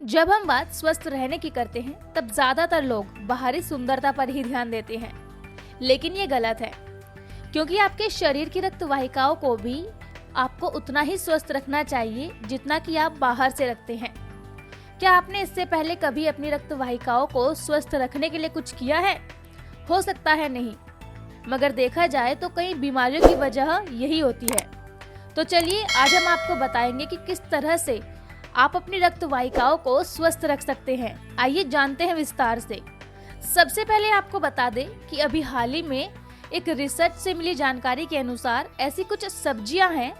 जब हम बात स्वस्थ रहने की करते हैं तब ज्यादातर लोग बाहरी सुंदरता पर ही ध्यान देते हैं, लेकिन ये गलत है क्योंकि आपके शरीर की रक्त वाहिकाओं को भी आपको उतना ही स्वस्थ रखना चाहिए जितना कि आप बाहर से रखते हैं। क्या आपने इससे पहले कभी अपनी रक्त वाहिकाओं को स्वस्थ रखने के लिए कुछ किया है? हो सकता है नहीं, मगर देखा जाए तो कई बीमारियों की वजह यही होती है। तो चलिए आज हम आपको बताएंगे कि किस तरह से आप अपनी रक्त वाहिकाओं को स्वस्थ रख सकते हैं। आइए जानते हैं विस्तार से। सबसे पहले आपको बता दें कि अभी हाल ही में एक रिसर्च से मिली जानकारी के अनुसार ऐसी कुछ सब्जियां हैं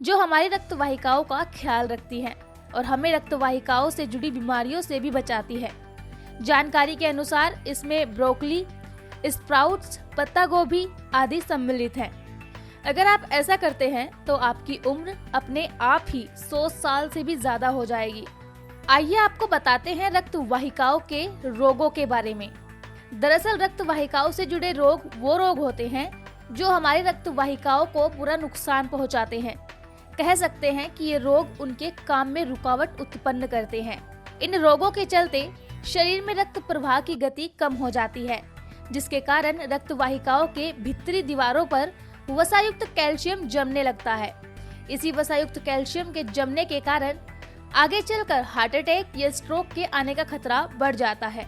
जो हमारी रक्त वाहिकाओं का ख्याल रखती हैं और हमें रक्त वाहिकाओं से जुड़ी बीमारियों से भी बचाती है। जानकारी के अनुसार इसमें ब्रोकली, स्प्राउट्स, पत्ता गोभी आदि सम्मिलित हैं। अगर आप ऐसा करते हैं तो आपकी उम्र अपने आप ही 100 साल से भी ज्यादा हो जाएगी। आइए आपको बताते हैं रक्त वाहिकाओं के रोगों के बारे में। दरअसल रक्त वाहिकाओं से जुड़े रोग वो रोग होते हैं जो हमारी रक्त वाहिकाओं को पूरा नुकसान पहुंचाते हैं। कह सकते हैं कि ये रोग उनके काम में रुकावट उत्पन्न करते हैं। इन रोगों के चलते शरीर में रक्त प्रवाह की गति कम हो जाती है, जिसके कारण रक्त वाहिकाओं के भीतरी दीवारों पर वसायुक्त कैल्शियम जमने लगता है। इसी वसायुक्त कैल्शियम के जमने के कारण आगे चलकर हार्ट अटैक या स्ट्रोक के आने का खतरा बढ़ जाता है।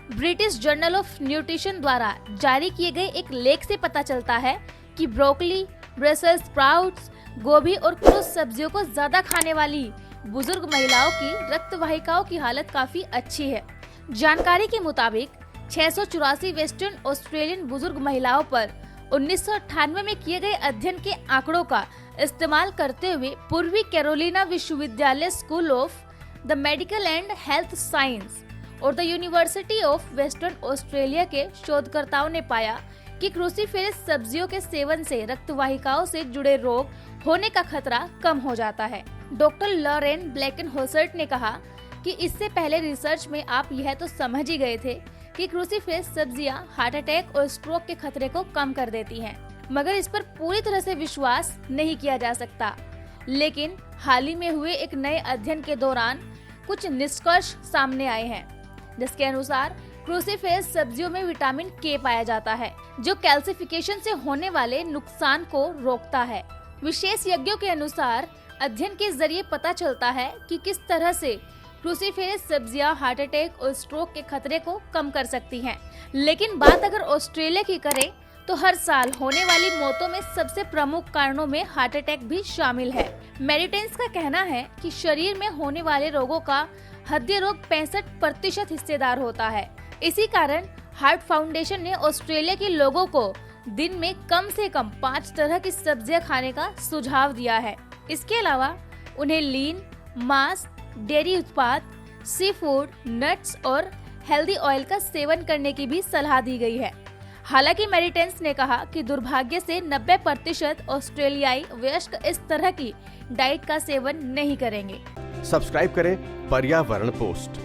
ब्रिटिश जर्नल ऑफ न्यूट्रिशन द्वारा जारी किए गए एक लेख से पता चलता है कि ब्रोकली, ब्रसेल्स स्प्राउट्स, गोभी और क्रूस सब्जियों को ज्यादा खाने वाली बुजुर्ग महिलाओं की रक्त वाहिकाओं की हालत काफी अच्छी है। जानकारी के मुताबिक 684 वेस्टर्न ऑस्ट्रेलियन बुजुर्ग महिलाओं पर 1998 में किए गए अध्ययन के आंकड़ों का इस्तेमाल करते हुए पूर्वी कैरोलिना विश्वविद्यालय school of the medical and health science और the university of western Australia के शोधकर्ताओं ने पाया कि क्रूसीफेरस सब्जियों के सेवन से रक्त वाहिकाओं से जुड़े रोग होने का खतरा कम हो जाता है। डॉक्टर लॉरेन ब्लैकन-होसर्ट ने कहा कि इससे पहले रिसर्च में आप यह तो समझ ही गए थे कि क्रूसीफेरस सब्जियां हार्ट अटैक और स्ट्रोक के खतरे को कम कर देती हैं, मगर इस पर पूरी तरह से विश्वास नहीं किया जा सकता। लेकिन हाल ही में हुए एक नए अध्ययन के दौरान कुछ निष्कर्ष सामने आए हैं, जिसके अनुसार क्रूसीफेरस सब्जियों में विटामिन के पाया जाता है, जो कैल्सिफिकेशन से होने वाले नुकसान को रोकता है। विशेषज्ञों के अनुसार अध्ययन के जरिए पता चलता है कि किस तरह से क्रूसीफेरस सब्जियां हार्ट अटैक और स्ट्रोक के खतरे को कम कर सकती हैं। लेकिन बात अगर ऑस्ट्रेलिया की करें तो हर साल होने वाली मौतों में सबसे प्रमुख कारणों में हार्ट अटैक भी शामिल है। मेडिटेंस का कहना है कि शरीर में होने वाले रोगों का हृदय रोग 65% हिस्सेदार होता है। इसी कारण हार्ट फाउंडेशन ने ऑस्ट्रेलिया के लोगों को दिन में कम से कम 5 तरह की सब्जियां खाने का सुझाव दिया है। इसके अलावा उन्हें लीन, मांस, डेयरी उत्पाद, सी फूड, नट्स और हेल्दी ऑयल का सेवन करने की भी सलाह दी गई है। हालांकि मेडिटेंस ने कहा कि दुर्भाग्य से 90% ऑस्ट्रेलियाई वयस्क इस तरह की डाइट का सेवन नहीं करेंगे। सब्सक्राइब करें पर्यावरण पोस्ट।